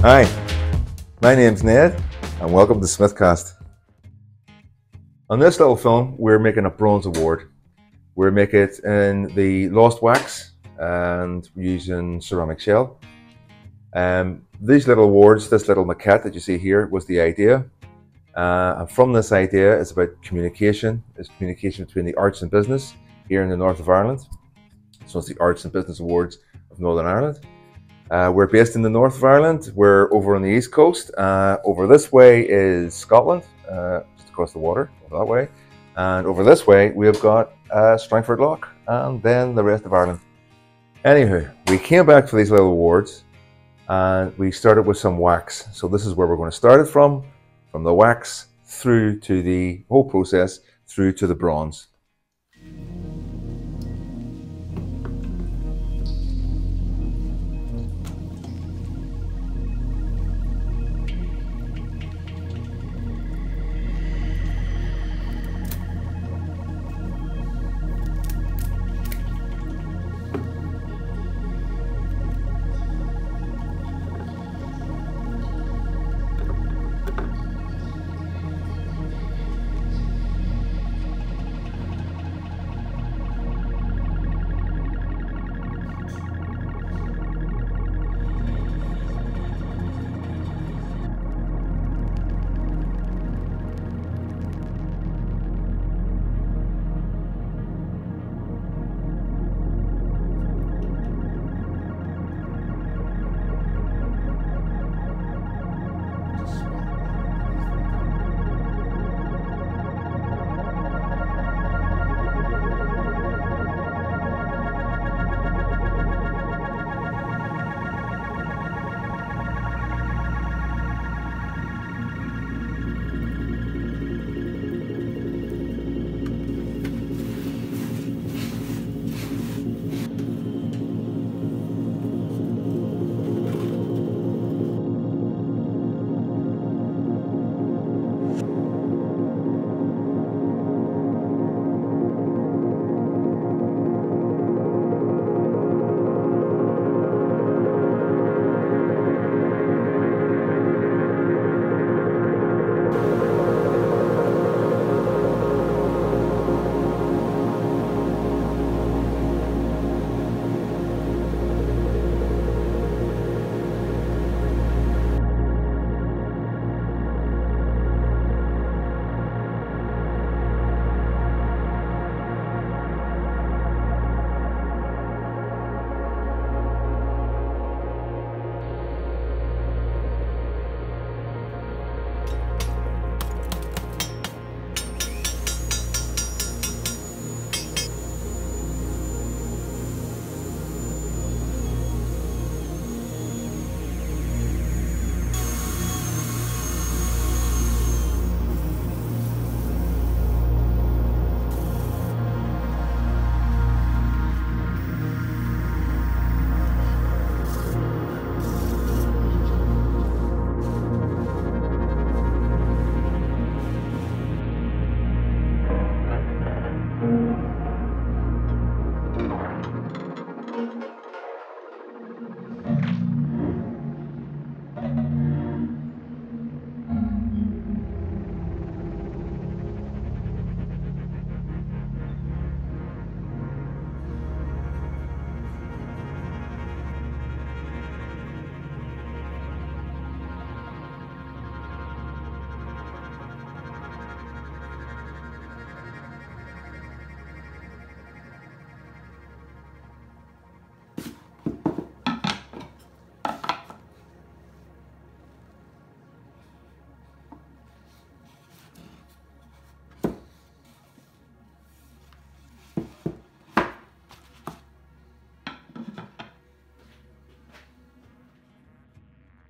Hi, my name's Ned, and welcome to Smithcast. On this little film, we're making a bronze award. We're making it in the lost wax and using ceramic shell. These little awards, this little maquette that you see here, was the idea. And from this idea, it's about communication. It's communication between the arts and business here in the north of Ireland. So it's the Arts and Business Awards of Northern Ireland. We're based in the north of Ireland. We're over on the east coast. Over this way is Scotland, just across the water, over that way. And over this way, we've got Strangford Lough, and then the rest of Ireland. Anywho, we came back for these little awards, and we started with some wax. So this is where we're going to start it from the wax through to the whole process, through to the bronze.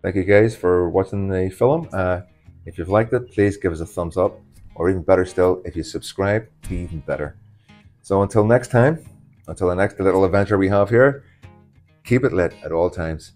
Thank you guys for watching the film. If you've liked it, please give us a thumbs up, or even better still, if you subscribe, be even better. So until next time, until the next little adventure we have here, keep it lit at all times.